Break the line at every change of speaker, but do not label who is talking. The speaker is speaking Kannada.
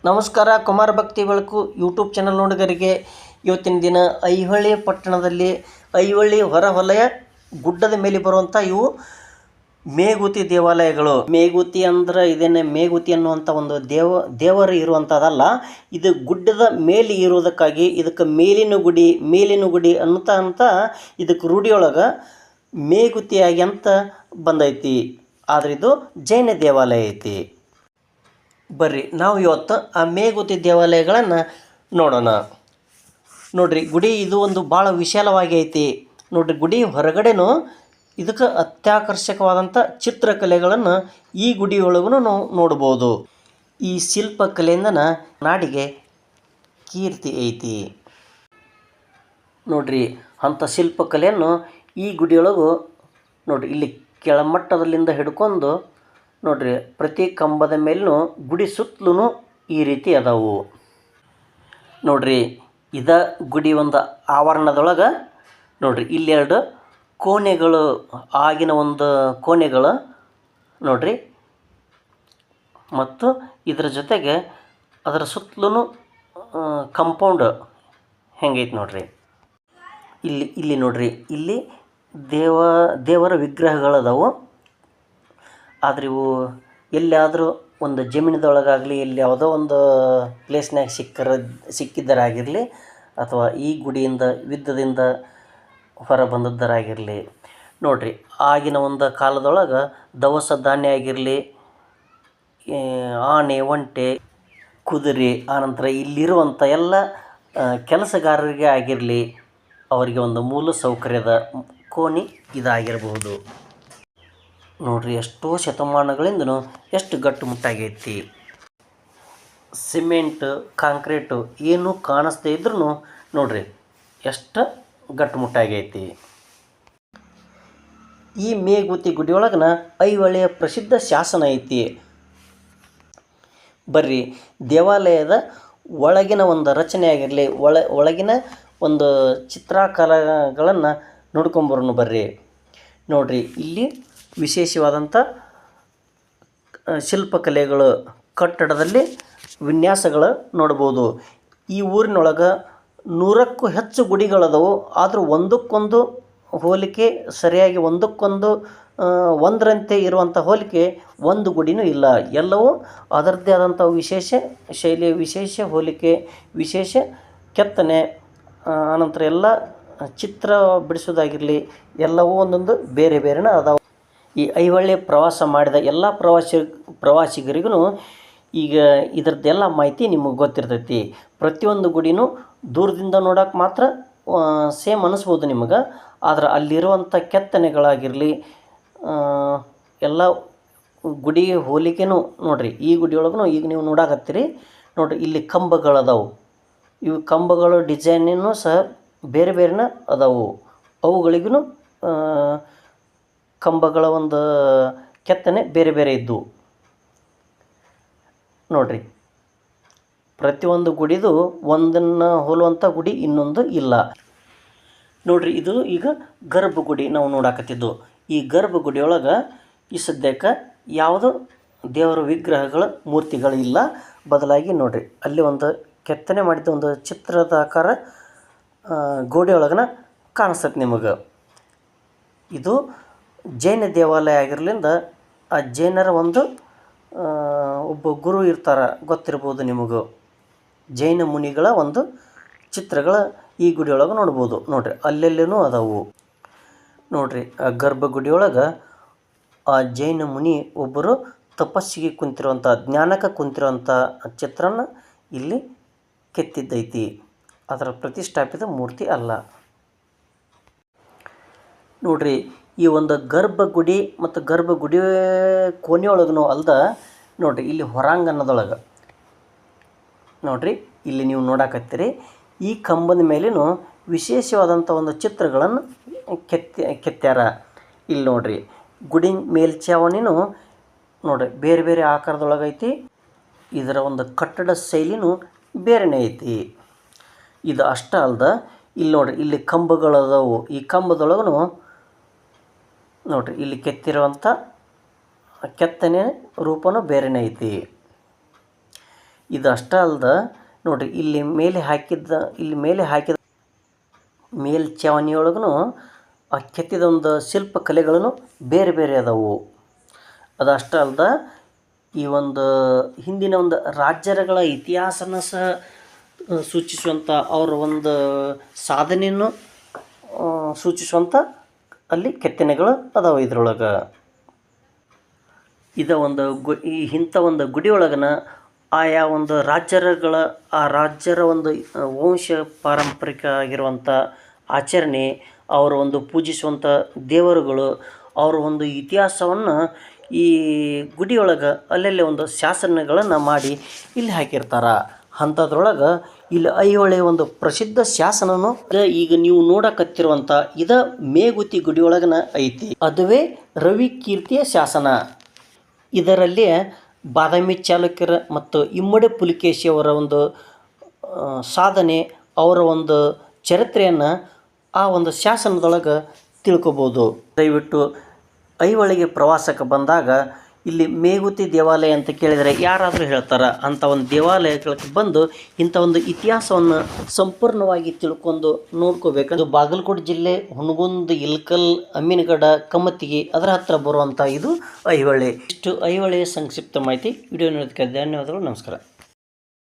ನಮಸ್ಕಾರ. ಕುಮಾರ ಭಕ್ತಿ ಬೆಳಕು ಯೂಟ್ಯೂಬ್ ಚಾನಲ್ ನೋಡುಗರಿಗೆ ಇವತ್ತಿನ ದಿನ ಐಹೊಳೆ ಪಟ್ಟಣದಲ್ಲಿ ಐಹೊಳೆ ಹೊರವಲಯ ಗುಡ್ಡದ ಮೇಲೆ ಬರುವಂಥ ಇವು ಮೇಗುತಿ ದೇವಾಲಯಗಳು. ಮೇಗುತಿ ಅಂದ್ರೆ ಇದೇನೆ ಮೇಗುತಿ ಅನ್ನುವಂಥ ಒಂದು ದೇವರು ಇರುವಂಥದ್ದಲ್ಲ. ಇದು ಗುಡ್ಡದ ಮೇಲೆ ಇರುವುದಕ್ಕಾಗಿ ಇದಕ್ಕೆ ಮೇಲಿನ ಗುಡಿ ಅಂತ ಇದಕ್ಕೆ ರೂಢಿಯೊಳಗೆ ಮೇಗುತಿಯಾಗಿ ಅಂತ ಬಂದೈತಿ. ಆದರೆ ಇದು ಜೈನ ದೇವಾಲಯ ಐತಿ. ಬರ್ರಿ ನಾವು ಇವತ್ತು ಆ ಮೇಗುತಿ ದೇವಾಲಯಗಳನ್ನು ನೋಡೋಣ. ನೋಡ್ರಿ, ಗುಡಿ ಇದು ಒಂದು ಭಾಳ ವಿಶಾಲವಾಗಿ ಐತಿ. ನೋಡ್ರಿ, ಗುಡಿ ಹೊರಗಡೆನೂ ಇದಕ್ಕೆ ಅತ್ಯಾಕರ್ಷಕವಾದಂಥ ಚಿತ್ರಕಲೆಗಳನ್ನು ಈ ಗುಡಿಯೊಳಗೂ ನಾವು ನೋಡ್ಬೋದು. ಈ ಶಿಲ್ಪಕಲೆಯಿಂದ ನಾಡಿಗೆ ಕೀರ್ತಿ ಐತಿ. ನೋಡ್ರಿ, ಅಂಥ ಶಿಲ್ಪಕಲೆಯನ್ನು ಈ ಗುಡಿಯೊಳಗೂ ನೋಡ್ರಿ, ಇಲ್ಲಿ ಕೆಳಮಟ್ಟದಲ್ಲಿಂದ ಹಿಡ್ಕೊಂಡು ನೋಡ್ರಿ, ಪ್ರತಿ ಕಂಬದ ಮೇಲೂ ಗುಡಿ ಸುತ್ತಲೂ ಈ ರೀತಿ ಅದಾವು. ನೋಡ್ರಿ, ಇದ ಗುಡಿ ಒಂದು ಆವರಣದೊಳಗೆ ನೋಡ್ರಿ, ಇಲ್ಲೆರಡು ಕೋಣೆಗಳು, ಆಗಿನ ಒಂದು ಕೋಣೆಗಳು ನೋಡ್ರಿ. ಮತ್ತು ಇದರ ಜೊತೆಗೆ ಅದರ ಸುತ್ತಲೂ ಕಂಪೌಂಡ್ ಹೆಂಗೈತೆ ನೋಡ್ರಿ. ಇಲ್ಲಿ ನೋಡ್ರಿ, ಇಲ್ಲಿ ದೇವರ ವಿಗ್ರಹಗಳದಾವು. ಆದರೆ ಇವು ಎಲ್ಲಿಯಾದರೂ ಒಂದು ಜಮೀನದೊಳಗಾಗಲಿ, ಎಲ್ಲಿ ಯಾವುದೋ ಒಂದು ಪ್ಲೇಸ್ನಾಗ ಸಿಕ್ಕಿದ್ದರಾಗಿರಲಿ, ಅಥವಾ ಈ ಗುಡಿಯಿಂದ ಯುದ್ಧದಿಂದ ಹೊರ ಬಂದದ್ದರಾಗಿರಲಿ ನೋಡ್ರಿ. ಆಗಿನ ಒಂದು ಕಾಲದೊಳಗೆ ದವಸ ಧಾನ್ಯ ಆಗಿರಲಿ, ಆನೆ, ಒಂಟೆ, ಕುದುರೆ, ಆನಂತರ ಇಲ್ಲಿರುವಂಥ ಎಲ್ಲ ಕೆಲಸಗಾರರಿಗೆ ಆಗಿರಲಿ, ಅವರಿಗೆ ಒಂದು ಮೂಲ ಸೌಕರ್ಯದ ಕೋಣೆ ಇದಾಗಿರಬಹುದು. ನೋಡ್ರಿ, ಎಷ್ಟೋ ಶತಮಾನಗಳಿಂದನೂ ಎಷ್ಟು ಗಟ್ಟುಮುಟ್ಟಾಗೈತಿ. ಸಿಮೆಂಟ್, ಕಾಂಕ್ರೀಟು ಏನೂ ಕಾಣಿಸ್ದೇ ಇದ್ರೂ ನೋಡ್ರಿ ಎಷ್ಟು ಗಟ್ಟುಮುಟ್ಟಾಗೈತಿ. ಈ ಮೇಗುತಿ ಗುಡಿಯೊಳಗನ ಐಹೊಳೆಯ ಪ್ರಸಿದ್ಧ ಶಾಸನ ಐತಿ. ಬರ್ರಿ, ದೇವಾಲಯದ ಒಳಗಿನ ಒಂದು ರಚನೆ ಆಗಿರಲಿ, ಒಳಗಿನ ಒಂದು ಚಿತ್ರಾಕರಗಳನ್ನು ನೋಡ್ಕೊಂಬರೋಣ ಬರ್ರಿ. ನೋಡ್ರಿ, ಇಲ್ಲಿ ವಿಶೇಷವಾದಂಥ ಶಿಲ್ಪಕಲೆಗಳು, ಕಟ್ಟಡದಲ್ಲಿ ವಿನ್ಯಾಸಗಳು ನೋಡ್ಬೋದು. ಈ ಊರಿನೊಳಗೆ 100ಕ್ಕೂ ಹೆಚ್ಚು ಗುಡಿಗಳದವು. ಆದರೂ ಒಂದಕ್ಕೊಂದು ಹೋಲಿಕೆ ಸರಿಯಾಗಿ ಒಂದರಂತೆ ಇರುವಂಥ ಹೋಲಿಕೆ ಒಂದು ಗುಡಿನೂ ಇಲ್ಲ. ಎಲ್ಲವೂ ಅದರದ್ದೇ ಆದಂಥ ವಿಶೇಷ ಶೈಲಿಯ, ವಿಶೇಷ ಹೋಲಿಕೆ, ವಿಶೇಷ ಕೆತ್ತನೆ, ಆನಂತರ ಎಲ್ಲ ಚಿತ್ರ ಬಿಡಿಸೋದಾಗಿರಲಿ, ಎಲ್ಲವೂ ಒಂದೊಂದು ಬೇರೆ ಬೇರೆನೇ ಅದಾವೆ. ಈ ಐಹೊಳೆ ಪ್ರವಾಸ ಮಾಡಿದ ಎಲ್ಲ ಪ್ರವಾಸಿಗರಿಗೂ ಈಗ ಇದ್ರದ್ದೆಲ್ಲ ಮಾಹಿತಿ ನಿಮಗೆ ಗೊತ್ತಿರ್ತೈತಿ. ಪ್ರತಿಯೊಂದು ಗುಡಿನೂ ದೂರದಿಂದ ನೋಡೋಕೆ ಮಾತ್ರ ಸೇಮ್ ಅನ್ನಿಸ್ಬೋದು ನಿಮಗೆ. ಆದ್ರೆ ಅಲ್ಲಿರುವಂಥ ಕೆತ್ತನೆಗಳಾಗಿರಲಿ, ಎಲ್ಲ ಗುಡಿ ಹೋಲಿಕೆನೂ ನೋಡಿರಿ. ಈ ಗುಡಿಯೊಳಗೂ ಈಗ ನೀವು ನೋಡಾಕತ್ತೀರಿ ನೋಡಿರಿ, ಇಲ್ಲಿ ಕಂಬಗಳದಾವು. ಇವು ಕಂಬಗಳು ಡಿಸೈನೂ ಸಹ ಬೇರೆ ಬೇರೆನೇ ಅದಾವು. ಅವುಗಳಿಗೂ ಕಂಬಗಳ ಒಂದು ಕೆತ್ತನೆ ಬೇರೆ ಬೇರೆ ಇದ್ದವು ನೋಡ್ರಿ. ಪ್ರತಿಯೊಂದು ಗುಡಿದು ಒಂದನ್ನು ಹೋಲುವಂಥ ಗುಡಿ ಇನ್ನೊಂದು ಇಲ್ಲ ನೋಡ್ರಿ. ಇದು ಈಗ ಗರ್ಭಗುಡಿ ನಾವು ನೋಡಾಕತ್ತಿದ್ದು. ಈ ಗರ್ಭಗುಡಿಯೊಳಗೆ ಈ ಸದ್ಯಕ್ಕೆ ಯಾವುದೋ ದೇವರ ವಿಗ್ರಹಗಳ ಮೂರ್ತಿಗಳು ಇಲ್ಲ. ಬದಲಾಗಿ ನೋಡ್ರಿ, ಅಲ್ಲಿ ಒಂದು ಕೆತ್ತನೆ ಮಾಡಿದ ಒಂದು ಚಿತ್ರದ ಆಕಾರ ಗೋಡೆಯೊಳಗನ ಕಾಣಿಸ್ತೈತೆ ನಿಮಗೆ. ಇದು ಜೈನ ದೇವಾಲಯ ಆಗಿರಲಿಂದ ಆ ಜೈನರ ಒಂದು ಒಬ್ಬ ಗುರು ಇರ್ತಾರೆ, ಗೊತ್ತಿರ್ಬೋದು ನಿಮಗೂ. ಜೈನ ಮುನಿಗಳ ಒಂದು ಚಿತ್ರಗಳ ಈ ಗುಡಿಯೊಳಗೆ ನೋಡ್ಬೋದು ನೋಡ್ರಿ. ಅಲ್ಲೆಲ್ಲೂ ಅದಾವು ನೋಡ್ರಿ. ಆ ಗರ್ಭಗುಡಿಯೊಳಗೆ ಆ ಜೈನ ಮುನಿ ಒಬ್ಬರು ತಪಸ್ಸಿಗೆ ಕುಂತಿರುವಂಥ, ಜ್ಞಾನಕ್ಕೆ ಕುಂತಿರುವಂಥ ಚಿತ್ರನ ಇಲ್ಲಿ ಕೆತ್ತಿದ್ದೈತಿ. ಅದರ ಪ್ರತಿಷ್ಠಾಪಿತ ಮೂರ್ತಿ ಅಲ್ಲ ನೋಡ್ರಿ. ಈ ಒಂದು ಗರ್ಭಗುಡಿ ಮತ್ತು ಗರ್ಭಗುಡಿ ಕೋಣೆಯೊಳಗೂ ಅಲ್ದ ನೋಡ್ರಿ, ಇಲ್ಲಿ ಹೊರಾಂಗಣದೊಳಗೆ ನೋಡ್ರಿ, ಇಲ್ಲಿ ನೀವು ನೋಡಾಕತ್ತೀರಿ. ಈ ಕಂಬದ ಮೇಲೇನು ವಿಶೇಷವಾದಂಥ ಒಂದು ಚಿತ್ರಗಳನ್ನು ಕೆತ್ತ್ಯಾರ. ಇಲ್ಲಿ ನೋಡ್ರಿ, ಗುಡಿ ಮೇಲ್ಛಾವಣಿನೂ ನೋಡ್ರಿ ಬೇರೆ ಬೇರೆ ಆಕಾರದೊಳಗೈತಿ. ಇದರ ಒಂದು ಕಟ್ಟಡ ಶೈಲಿನೂ ಬೇರೆನೇ ಐತಿ. ಇದು ಅಷ್ಟ ಅಲ್ದ, ಇಲ್ಲಿ ನೋಡ್ರಿ, ಇಲ್ಲಿ ಕಂಬಗಳದಾವು. ಈ ಕಂಬದೊಳಗೂ ನೋಡ್ರಿ, ಇಲ್ಲಿ ಕೆತ್ತಿರುವಂಥ ಕೆತ್ತನೆ ರೂಪನೂ ಬೇರೆನೇ ಐತಿ. ಇದು ಅಷ್ಟೇ ಅಲ್ದ ನೋಡಿರಿ ಇಲ್ಲಿ ಮೇಲೆ ಹಾಕಿದ ಮೇಲ್ಛಾವಣಿಯೊಳಗೂ ಆ ಕೆತ್ತಿದ ಒಂದು ಶಿಲ್ಪ ಕಲೆಗಳನ್ನು ಬೇರೆ ಬೇರೆ ಅದಾವು. ಅದಷ್ಟೇ ಅಲ್ದ ಈ ಒಂದು ಹಿಂದಿನ ಒಂದು ರಾಜ್ಯಗಳ ಇತಿಹಾಸನ ಸಹ ಸೂಚಿಸುವಂಥ ಅವರ ಒಂದು ಸಾಧನೆಯನ್ನು ಸೂಚಿಸುವಂಥ ಅಲ್ಲಿ ಕೆತ್ತನೆಗಳು ಅದಾವೆ ಇದ್ರೊಳಗೆ. ಇಂಥ ಒಂದು ಗುಡಿಯೊಳಗನ ಆಯಾ ಒಂದು ರಾಜ್ಯರ ಒಂದು ವಂಶ ಪಾರಂಪರಿಕ ಆಗಿರುವಂಥ ಆಚರಣೆ, ಅವರು ಒಂದು ಪೂಜಿಸುವಂಥ ದೇವರುಗಳು, ಅವರ ಒಂದು ಇತಿಹಾಸವನ್ನು ಈ ಗುಡಿಯೊಳಗೆ ಅಲ್ಲಲ್ಲಿ ಒಂದು ಶಾಸನಗಳನ್ನು ಮಾಡಿ ಇಲ್ಲಿ ಹಾಕಿರ್ತಾರೆ. ಅಂಥದ್ರೊಳಗೆ ಇಲ್ಲಿ ಐಹೊಳೆಯ ಒಂದು ಪ್ರಸಿದ್ಧ ಶಾಸನನು ಈಗ ನೀವು ನೋಡಕತ್ತಿರುವಂಥ ಮೇಗುತಿ ಗುಡಿಯೊಳಗನ ಐತಿ. ಅದುವೇ ರವಿಕೀರ್ತಿಯ ಶಾಸನ. ಇದರಲ್ಲಿ ಬಾದಾಮಿ ಚಾಲುಕ್ಯರ ಮತ್ತು ಇಮ್ಮಡಿ ಪುಲಿಕೇಶಿ ಅವರ ಒಂದು ಸಾಧನೆ, ಅವರ ಒಂದು ಚರಿತ್ರೆಯನ್ನು ಆ ಒಂದು ಶಾಸನದೊಳಗೆ ತಿಳ್ಕೊಬೋದು. ದಯವಿಟ್ಟು ಐಹೊಳೆಗೆ ಪ್ರವಾಸಕ್ಕೆ ಬಂದಾಗ ಇಲ್ಲಿ ಮೇಗುತಿ ದೇವಾಲಯ ಅಂತ ಕೇಳಿದರೆ ಯಾರಾದರೂ ಹೇಳ್ತಾರೆ. ಅಂಥ ಒಂದು ದೇವಾಲಯಗಳಿಗೆ ಬಂದು ಇಂಥ ಒಂದು ಇತಿಹಾಸವನ್ನು ಸಂಪೂರ್ಣವಾಗಿ ತಿಳ್ಕೊಂಡು ನೋಡ್ಕೋಬೇಕು. ಅದು ಬಾಗಲಕೋಟೆ ಜಿಲ್ಲೆ ಹುನಗುಂದ, ಇಲ್ಕಲ್, ಅಮೀನಗಡ, ಕಮ್ಮತ್ತಿಗೆ ಅದರ ಹತ್ತಿರ ಬರುವಂಥ ಇದು ಐಹೊಳೆ. ಇಷ್ಟು ಐಹೊಳೆಯ ಸಂಕ್ಷಿಪ್ತ ಮಾಹಿತಿ. ವಿಡಿಯೋ ನೋಡೋದಕ್ಕೆ ಧನ್ಯವಾದಗಳು. ನಮಸ್ಕಾರ.